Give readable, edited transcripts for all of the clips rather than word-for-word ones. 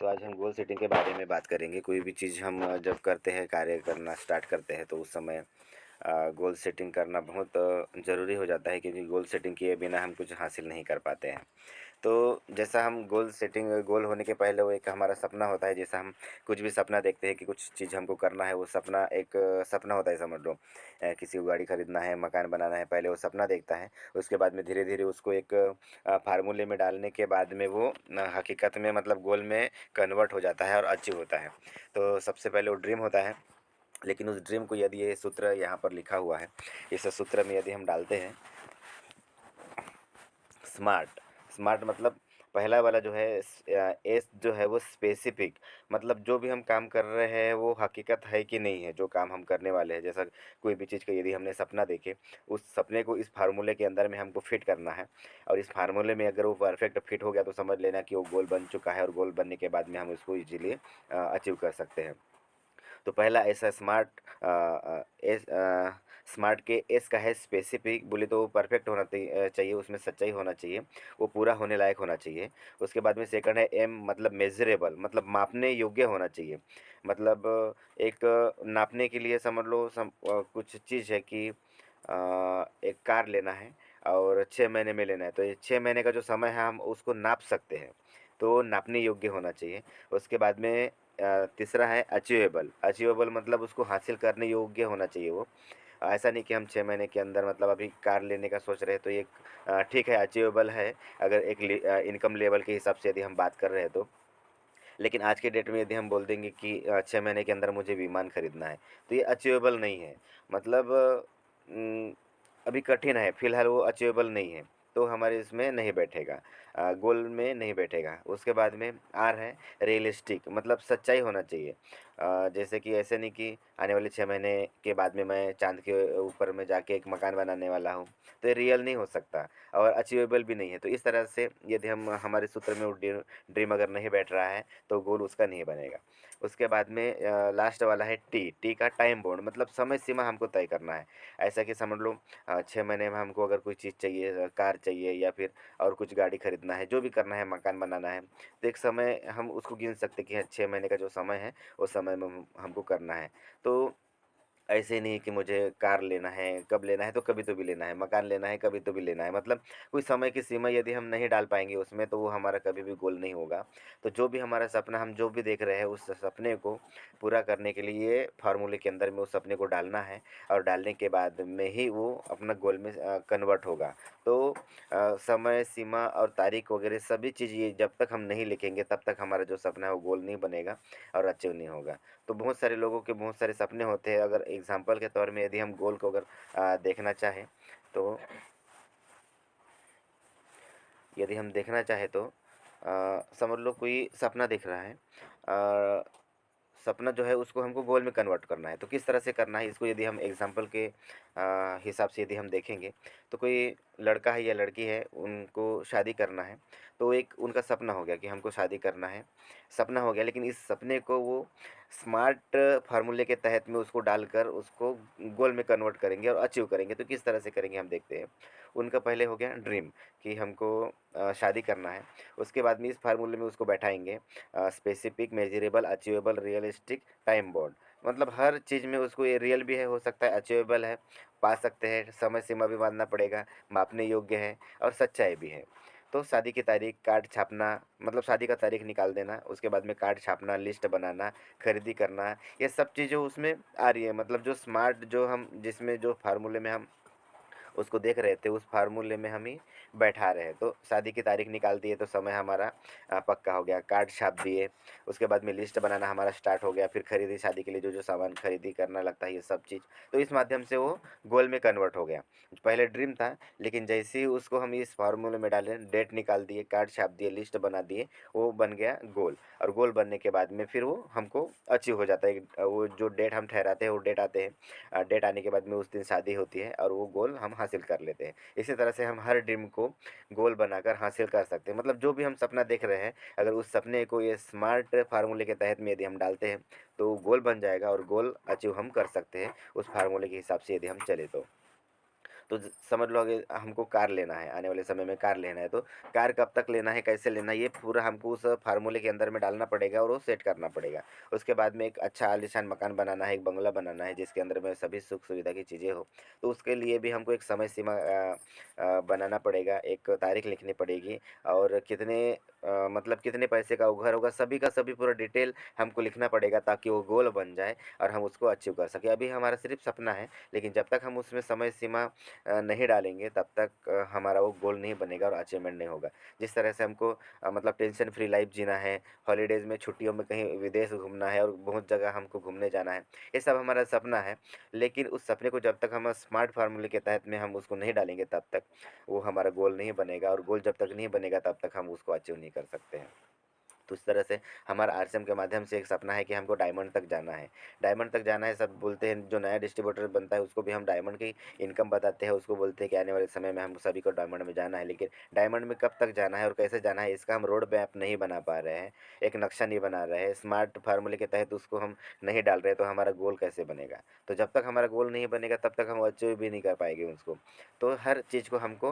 तो आज हम गोल सेटिंग के बारे में बात करेंगे। कोई भी चीज़ हम जब करते हैं, कार्य करना स्टार्ट करते हैं, तो उस समय गोल सेटिंग करना बहुत ज़रूरी हो जाता है, क्योंकि गोल सेटिंग किए बिना हम कुछ हासिल नहीं कर पाते हैं। तो जैसा हम गोल सेटिंग, गोल होने के पहले वो एक हमारा सपना होता है। जैसा हम कुछ भी सपना देखते हैं कि कुछ चीज़ हमको करना है, वो सपना एक सपना होता है, समझ लो। किसी को गाड़ी खरीदना है, मकान बनाना है, पहले वो सपना देखता है। उसके बाद में धीरे धीरे उसको एक फार्मूले में डालने के बाद में वो हकीकत में मतलब गोल में कन्वर्ट हो जाता है और अचीव होता है। तो सबसे पहले वो ड्रीम होता है, लेकिन उस ड्रीम को यदि ये सूत्र यहाँ पर लिखा हुआ है, इस सूत्र में यदि हम डालते हैं स्मार्ट। स्मार्ट मतलब पहला वाला जो है एस जो है वो स्पेसिफिक, मतलब जो भी हम काम कर रहे हैं वो हकीकत है कि नहीं है, जो काम हम करने वाले हैं। जैसा कोई भी चीज़ का यदि हमने सपना देखे, उस सपने को इस फार्मूले के अंदर में हमको फिट करना है, और इस फार्मूले में अगर वो परफेक्ट फिट हो गया तो समझ लेना कि वो गोल बन चुका है, और गोल बनने के बाद में हम उसको इजीली अचीव कर सकते हैं। तो पहला ऐसा स्मार्ट एस स्मार्ट के एस का है स्पेसिफिक, बोले तो परफेक्ट होना चाहिए, उसमें सच्चाई होना चाहिए, वो पूरा होने लायक होना चाहिए। उसके बाद में सेकंड है एम, मतलब मेजरेबल, मतलब मापने योग्य होना चाहिए। मतलब एक नापने के लिए समझ लो कुछ चीज़ है कि एक कार लेना है और 6 महीने में लेना है, तो ये 6 महीने का जो समय है हम उसको नाप सकते हैं, तो नापने योग्य होना चाहिए। उसके बाद में तीसरा है अचीवेबल। अचीवेबल मतलब उसको हासिल करने योग्य होना चाहिए वो। ऐसा नहीं कि हम 6 महीने के अंदर, मतलब अभी कार लेने का सोच रहे हैं तो ये ठीक है, अचीवेबल है, अगर एक इनकम लेवल के हिसाब से यदि हम बात कर रहे हैं तो। लेकिन आज के डेट में यदि हम बोल देंगे कि 6 महीने के अंदर मुझे विमान खरीदना है, तो ये अचीवेबल नहीं है। मतलब उम, अभी कठिन है, फ़िलहाल वो अचीवेबल नहीं है, तो हमारे इसमें नहीं बैठेगा, गोल में नहीं बैठेगा। उसके बाद में आर है रियलिस्टिक, मतलब सच्चाई होना चाहिए। जैसे कि ऐसे नहीं कि आने वाले 6 महीने के बाद में मैं चाँद के ऊपर में जाके एक मकान बनाने वाला हूँ, तो ये रियल नहीं हो सकता और अचीवेबल भी नहीं है। तो इस तरह से यदि हम हमारे सूत्र में वो ड्रीम अगर नहीं बैठ रहा है, तो गोल उसका नहीं बनेगा। उसके बाद में लास्ट वाला है टी। टी का टाइम बाउंड, मतलब समय सीमा हमको तय करना है। ऐसा कि समझ लो 6 महीने में हमको अगर कोई चीज़ चाहिए, कार चाहिए या फिर और कुछ गाड़ी खरीदना है, जो भी करना है, मकान बनाना है, तो एक समय हम उसको गिन सकते हैं कि हाँ, 6 महीने का जो समय है उस समय में हमको करना है। तो ऐसे नहीं कि मुझे कार लेना है, कब लेना है, तो कभी तो भी लेना है, मकान लेना है, कभी तो भी लेना है, मतलब कोई समय की सीमा यदि हम नहीं डाल पाएंगे उसमें, तो वो हमारा कभी भी गोल नहीं होगा। तो जो भी हमारा सपना, हम जो भी देख रहे हैं, उस सपने को पूरा करने के लिए फार्मूले के अंदर में उस सपने को डालना है, और डालने के बाद में ही वो अपना गोल में कन्वर्ट होगा। तो समय सीमा और तारीख वगैरह सभी चीज़ ये जब तक हम नहीं लिखेंगे, तब तक हमारा जो सपना है वो गोल नहीं बनेगा और अचीव नहीं होगा। तो बहुत सारे लोगों के बहुत सारे सपने होते हैं। अगर एग्जांपल के तौर में यदि हम गोल को अगर देखना चाहें, तो यदि हम देखना चाहें तो समझ लो कोई सपना देख रहा है, सपना जो है उसको हमको गोल में कन्वर्ट करना है। तो किस तरह से करना है इसको, यदि हम एग्जांपल के हिसाब से यदि हम देखेंगे, तो कोई लड़का है या लड़की है, उनको शादी करना है। तो एक उनका सपना हो गया कि हमको शादी करना है, सपना हो गया, लेकिन इस सपने को वो स्मार्ट फार्मूले के तहत में उसको डालकर उसको गोल में कन्वर्ट करेंगे और अचीव करेंगे। तो किस तरह से करेंगे हम देखते हैं। उनका पहले हो गया ड्रीम कि हमको शादी करना है। उसके बाद में इस फार्मूले में उसको बैठाएंगे, specific, measurable, achievable, realistic, time bound, मतलब हर चीज़ में उसको, ये रियल भी है, हो सकता है अचीवेबल है, पा सकते हैं, समय सीमा भी बांधना पड़ेगा, मापने योग्य है, और सच्चाई भी है। तो शादी की तारीख, कार्ड छापना, मतलब शादी का तारीख निकाल देना, उसके बाद में कार्ड छापना, लिस्ट बनाना, खरीदी करना, ये सब चीज़ें उसमें आ रही है। मतलब जो स्मार्ट, जो हम जिसमें जो फार्मूले में हम उसको देख रहे थे, उस फार्मूले में हम ही बैठा रहे। तो शादी की तारीख निकाल दिए तो समय हमारा पक्का हो गया, कार्ड छाप दिए, उसके बाद में लिस्ट बनाना हमारा स्टार्ट हो गया, फिर खरीदी, शादी के लिए जो जो सामान खरीदी करना लगता है, ये सब चीज़। तो इस माध्यम से वो गोल में कन्वर्ट हो गया। पहले ड्रीम था, लेकिन जैसे ही उसको हम इस फार्मूले में डाले, डेट निकाल दिए, कार्ड छाप दिए, लिस्ट बना दिए, वो बन गया गोल। और गोल बनने के बाद में फिर वो हमको अचीव हो जाता है। वो जो डेट हम ठहराते हैं वो डेट आते हैं, डेट आने के बाद में उस दिन शादी होती है और वो गोल हम हासिल कर लेते हैं। इसी तरह से हम हर ड्रीम को गोल बनाकर हासिल कर सकते हैं। मतलब जो भी हम सपना देख रहे हैं, अगर उस सपने को ये स्मार्ट फार्मूले के तहत में यदि हम डालते हैं, तो गोल बन जाएगा और गोल अचीव हम कर सकते हैं उस फार्मूले के हिसाब से यदि हम चले तो। तो समझ लो अगर हमको कार लेना है, आने वाले समय में कार लेना है, तो कार कब तक लेना है, कैसे लेना है, ये पूरा हमको उस फार्मूले के अंदर में डालना पड़ेगा और वो सेट करना पड़ेगा। उसके बाद में एक अच्छा आलीशान मकान बनाना है, एक बंगला बनाना है जिसके अंदर में सभी सुख सुविधा की चीज़ें हो, तो उसके लिए भी हमको एक समय सीमा बनाना पड़ेगा, एक तारीख लिखनी पड़ेगी, और मतलब कितने पैसे का वो घर होगा, सभी का सभी पूरा डिटेल हमको लिखना पड़ेगा, ताकि वो गोल बन जाए और हम उसको अचीव कर सकें। अभी हमारा सिर्फ सपना है, लेकिन जब तक हम उसमें समय सीमा नहीं डालेंगे, तब तक हमारा वो गोल नहीं बनेगा और अचीवमेंट नहीं होगा। जिस तरह से हमको मतलब टेंशन फ्री लाइफ जीना है, हॉलीडेज़ में छुट्टियों में कहीं विदेश घूमना है और बहुत जगह हमको घूमने जाना है, ये सब हमारा सपना है। लेकिन उस सपने को जब तक हम स्मार्ट फार्मूले के तहत में हम उसको नहीं डालेंगे, तब तक वो हमारा गोल नहीं बनेगा, और गोल जब तक नहीं बनेगा, तब तक हम उसको अचीव नहीं कर सकते हैं। तो इस तरह से हमारा आरसीएम के माध्यम से एक सपना है कि हमको डायमंड तक जाना है। डायमंड तक जाना है, सब बोलते हैं, जो नया डिस्ट्रीब्यूटर बनता है उसको भी हम डायमंड की इनकम बताते हैं, उसको बोलते हैं कि आने वाले समय में हम सभी को डायमंड में जाना है। लेकिन डायमंड में कब तक जाना है और कैसे जाना है, इसका हम रोड मैप नहीं बना पा रहे हैं, एक नक्शा नहीं बना रहे हैं, स्मार्ट फार्मूले के तहत उसको हम नहीं डाल रहे, तो हमारा गोल कैसे बनेगा। तो जब तक हमारा गोल नहीं बनेगा, तब तक हम अचीव भी नहीं कर पाएंगे उसको। तो हर चीज़ को हमको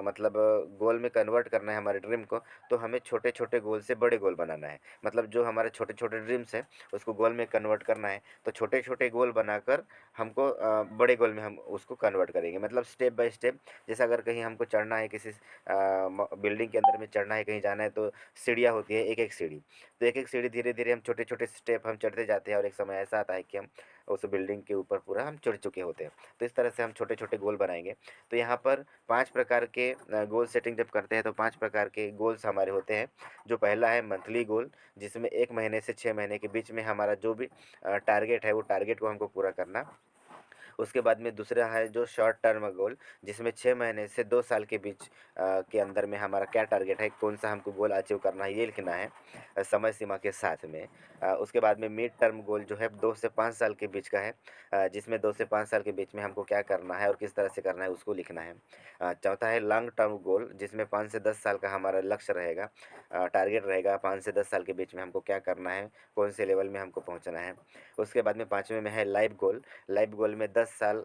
मतलब गोल में कन्वर्ट करना है हमारे ड्रीम को, तो हमें छोटे छोटे गोल से बड़े गोल बनाना है। मतलब जो हमारे छोटे छोटे ड्रीम्स हैं, उसको गोल में कन्वर्ट करना है। तो छोटे छोटे गोल बनाकर हमको बड़े गोल में हम उसको कन्वर्ट करेंगे, मतलब स्टेप बाय स्टेप। जैसे अगर कहीं हमको चढ़ना है, किसी बिल्डिंग के अंदर में चढ़ना है, कहीं जाना है, तो सीढ़ियाँ होती है, एक एक सीढ़ी। तो एक एक सीढ़ी धीरे धीरे हम छोटे छोटे स्टेप हम चढ़ते जाते हैं, और एक समय ऐसा आता है कि हम उस बिल्डिंग के ऊपर पूरा हम चढ़ चुके होते हैं। तो इस तरह से हम छोटे छोटे गोल बनाएंगे। तो यहाँ पर 5 प्रकार के गोल सेटिंग जब करते हैं, तो 5 प्रकार के गोल्स हमारे होते हैं। जो पहला है मंथली गोल, जिसमें 1 महीने से 6 महीने के बीच में हमारा जो भी टारगेट है, वो टारगेट को हमको पूरा करना। उसके बाद में दूसरा है जो शॉर्ट टर्म गोल, जिसमें 6 महीने से 2 साल के बीच के अंदर में हमारा क्या टारगेट है, कौन सा हमको गोल अचीव करना है, ये लिखना है समय सीमा के साथ में। उसके बाद में मिड टर्म गोल जो है 2 से 5 साल के बीच का है, जिसमें 2 से 5 साल के बीच में हमको क्या करना है और किस तरह से करना है, उसको लिखना है। चौथा है लॉन्ग टर्म गोल, जिसमें 5 से 10 साल का हमारा लक्ष्य रहेगा, टारगेट रहेगा, 5 से 10 साल के बीच में हमको क्या करना है, कौन से लेवल में हमको पहुँचना है। उसके बाद में 5वें में है लाइफ गोल। लाइफ गोल में 10 साल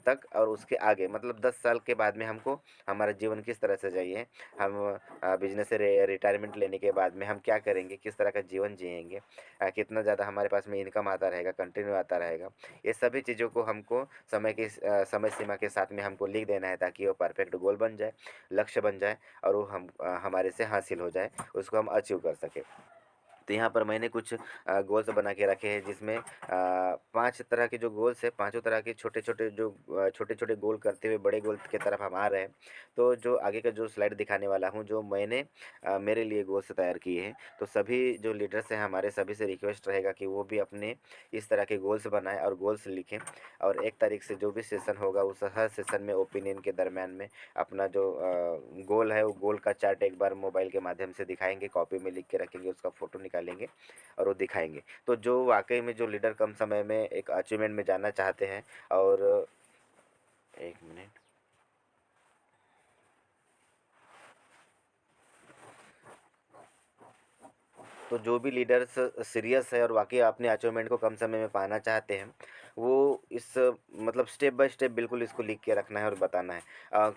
तक और उसके आगे, मतलब 10 साल के बाद में हमको हमारा जीवन किस तरह से चाहिए, हम बिजनेस से रिटायरमेंट लेने के बाद में हम क्या करेंगे, किस तरह का जीवन जिएंगे, कितना ज़्यादा हमारे पास में इनकम आता रहेगा, कंटिन्यू आता रहेगा। ये सभी चीज़ों को हमको समय सीमा के साथ में हमको लिख देना है, ताकि वो परफेक्ट गोल बन जाए, लक्ष्य बन जाए, और वो हमारे से हासिल हो जाए, उसको हम अचीव कर सकें। तो यहाँ पर मैंने कुछ गोल्स बना के रखे हैं, जिसमें 5 तरह के जो गोल्स हैं, पाँचों तरह के छोटे-छोटे जो छोटे-छोटे गोल करते हुए बड़े गोल की तरफ हम आ रहे हैं। तो जो आगे का जो स्लाइड दिखाने वाला हूँ, जो मैंने मेरे लिए गोल्स तैयार किए हैं, तो सभी जो लीडर्स हैं हमारे, सभी से रिक्वेस्ट रहेगा कि वो भी अपने इस तरह के गोल्स बनाएँ और गोल्स लिखें। और 1 तारीख से जो भी सेशन होगा, उस हर सेशन में ओपिनियन के दरमियान में अपना जो गोल है, वो गोल का चार्ट एक बार मोबाइल के माध्यम से दिखाएँगे, कॉपी में लिख के रखेंगे, उसका फ़ोटो निकालेंगे और वो दिखाएँगे। तो जो वाक़ई में जो लीडर कम समय में एक अचीवमेंट में जाना चाहते हैं, और 1 मिनट। तो जो भी लीडर्स सीरियस है और वाक़ई अपने अचीवमेंट को कम समय में पाना चाहते हैं, वो इस मतलब स्टेप बाय स्टेप बिल्कुल इसको लिख के रखना है और बताना है।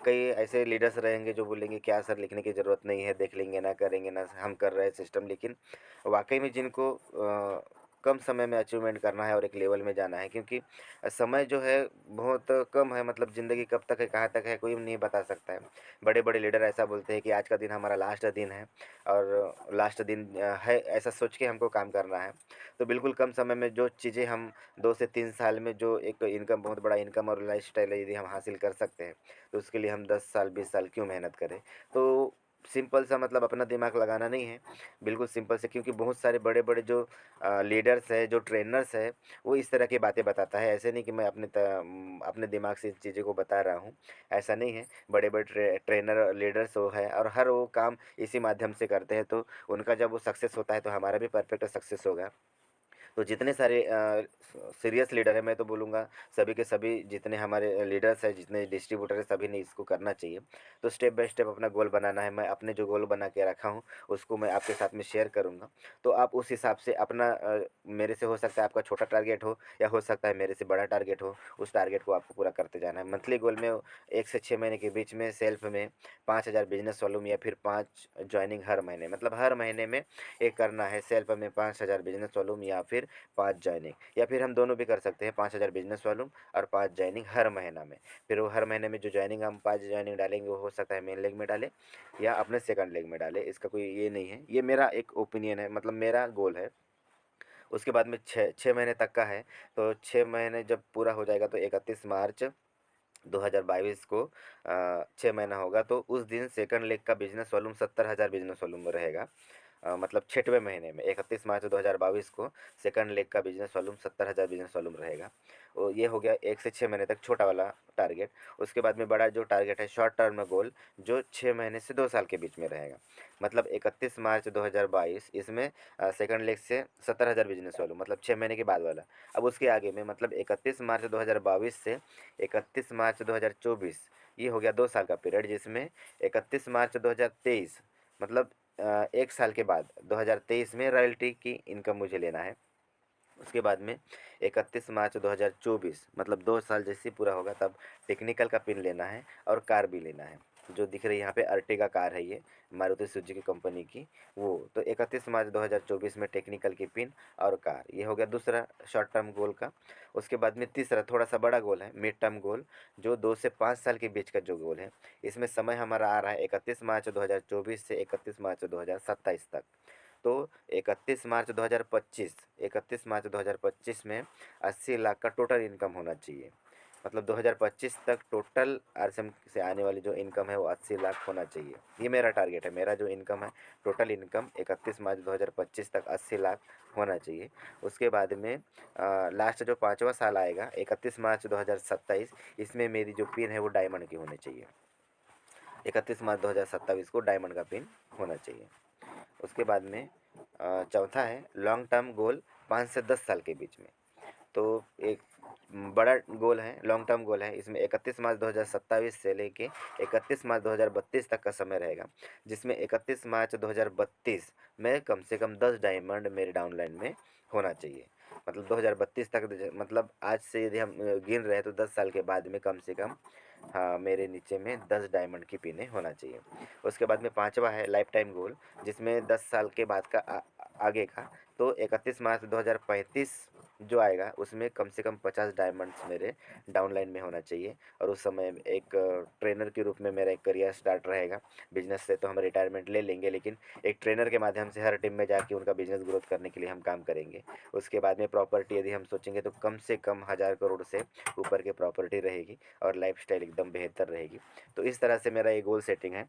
कई ऐसे लीडर्स रहेंगे जो बोलेंगे क्या सर लिखने की ज़रूरत नहीं है, देख लेंगे ना, करेंगे ना, हम कर रहे हैं सिस्टम। लेकिन वाक़ई में जिनको कम समय में अचीवमेंट करना है और एक लेवल में जाना है, क्योंकि समय जो है बहुत कम है, मतलब ज़िंदगी कब तक है, कहाँ तक है, कोई नहीं बता सकता है। बड़े-बड़े लीडर ऐसा बोलते हैं कि आज का दिन हमारा लास्ट दिन है, और लास्ट दिन है, ऐसा सोच के हमको काम करना है। तो बिल्कुल कम समय में जो चीज़ें हम 2 से 3 साल में जो एक इनकम, बहुत बड़ा इनकम और लाइफ़स्टाइल यदि हम हासिल कर सकते हैं, तो उसके लिए हम 10 साल 20 साल क्यों मेहनत करें। तो सिंपल सा, मतलब अपना दिमाग लगाना नहीं है, बिल्कुल सिंपल से, क्योंकि बहुत सारे बड़े-बड़े जो लीडर्स हैं, जो ट्रेनर्स हैं, वो इस तरह की बातें बताता है। ऐसे नहीं कि मैं अपने दिमाग से इन चीज़ों को बता रहा हूँ, ऐसा नहीं है। बड़े-बड़े ट्रेनर लीडर्स वो है, और हर वो काम इसी माध्यम से करते हैं, तो उनका जब वो सक्सेस होता है, तो हमारा भी परफेक्ट सक्सेस होगा। तो जितने सारे सीरियस लीडर हैं, मैं तो बोलूँगा सभी के सभी जितने हमारे लीडर्स हैं, जितने डिस्ट्रीब्यूटर हैं, सभी ने इसको करना चाहिए। तो स्टेप बाय स्टेप अपना गोल बनाना है। मैं अपने जो गोल बना के रखा हूँ उसको मैं आपके साथ में शेयर करूँगा। तो आप उस हिसाब से अपना मेरे से हो सकता है आपका छोटा टारगेट हो या हो सकता है मेरे से बड़ा टारगेट हो, उस टारगेट को आपको पूरा करते जाना है। मंथली गोल में 1 से 6 महीने के बीच में सेल्फ में 5000 बिज़नेस वॉल्यूम या फिर 5 जॉइनिंग हर महीने, मतलब हर महीने में एक करना है। सेल्फ में 5000 बिज़नेस वॉल्यूम या फिर 5 जॉइनिंग, या फिर हम दोनों भी कर सकते हैं, 5000 बिज़नेस वॉल्यूम और 5 जॉइनिंग हर महीना में। फिर वो हर महीने में जो जॉइनिंग हम 5 जॉइनिंग डालेंगे वो हो सकता है मेन लेग में डालें या अपने सेकंड लेग में डालें, इसका कोई ये नहीं है। ये मेरा एक ओपिनियन है, मतलब मेरा गोल है। उसके बाद में 6 महीने तक का है। तो 6 महीने जब पूरा हो जाएगा तो 31 मार्च 2022 को 6 महीना होगा, तो उस दिन सेकंड लेग का बिज़नेस वॉल्यूम 70,000 बिज़नेस वॉल्यूम रहेगा। मतलब 6वें महीने में 31 मार्च 2022 को सेकंड लेग का बिज़नेस वॉल्यूम 70,000 बिज़नेस वॉल्यूम रहेगा। और ये हो गया 1 से 6 महीने तक छोटा वाला टारगेट। उसके बाद में बड़ा जो टारगेट है शॉर्ट टर्म गोल, जो 6 महीने से 2 साल के बीच में रहेगा। मतलब 31 मार्च 2022 इसमें सेकंड लेग से 70,000 बिज़नेस वॉल्यूम, मतलब 6 महीने के बाद वाला। अब उसके आगे में मतलब 31 मार्च 2022 से 31 मार्च 2024, ये हो गया 2 साल का पीरियड, जिसमें 31 मार्च 2023 मतलब 1 साल के बाद 2023 में रॉयल्टी की इनकम मुझे लेना है। उसके बाद में 31 मार्च 2024 मतलब 2 साल जैसे ही पूरा होगा तब टेक्निकल का पिन लेना है और कार भी लेना है। जो दिख रही है यहाँ पे अर्टिगा कार है, ये मारुति सुजुकी कंपनी की वो। तो 31 मार्च 2024 में टेक्निकल की पिन और कार, ये हो गया दूसरा शॉर्ट टर्म गोल का। उसके बाद में तीसरा थोड़ा सा बड़ा गोल है, मिड टर्म गोल, जो 2 से 5 साल के बीच का जो गोल है। इसमें समय हमारा आ रहा है 31 मार्च 2024 से 31 मार्च 2027 तक। तो 31 मार्च 2025 में 80 लाख का टोटल इनकम होना चाहिए। मतलब 2025 तक टोटल आरसीएम से आने वाली जो इनकम है वो 80 लाख होना चाहिए। ये मेरा टारगेट है। मेरा जो इनकम है टोटल इनकम 31 मार्च 2025 तक 80 लाख होना चाहिए। उसके बाद में लास्ट जो 5वां साल आएगा 31 मार्च 2027, इसमें मेरी जो पिन है वो डायमंड की होनी चाहिए। 31 मार्च 2027 को डायमंड का पिन होना चाहिए। उसके बाद में चौथा है लॉन्ग टर्म गोल, 5 से 10 साल के बीच में। तो एक बड़ा गोल है, लॉन्ग टर्म गोल है। इसमें 31 मार्च 2027 से लेके 31 मार्च 2032 तक का समय रहेगा, जिसमें 31 मार्च 2032 में कम से कम 10 डायमंड मेरे डाउनलाइन में होना चाहिए। मतलब 2032 तक, मतलब आज से यदि हम गिन रहे हैं तो 10 साल के बाद में कम से कम, हाँ, मेरे नीचे में 10 डायमंड की पिनें होना चाहिए। उसके बाद में पाँचवा है लाइफ टाइम गोल, जिसमें 10 साल के बाद का आगे का। तो 31 मार्च 2035 जो आएगा उसमें कम से कम 50 डायमंड्स मेरे डाउनलाइन में होना चाहिए। और उस समय एक ट्रेनर के रूप में मेरा एक करियर स्टार्ट रहेगा। बिजनेस से तो हम रिटायरमेंट ले लेंगे, लेकिन एक ट्रेनर के माध्यम से हर टीम में जाके उनका बिजनेस ग्रोथ करने के लिए हम काम करेंगे। उसके बाद में प्रॉपर्टी यदि हम सोचेंगे तो कम से कम 1000 करोड़ से ऊपर की प्रॉपर्टी रहेगी और लाइफस्टाइल एकदम बेहतर रहेगी। तो इस तरह से मेरा ये गोल सेटिंग है।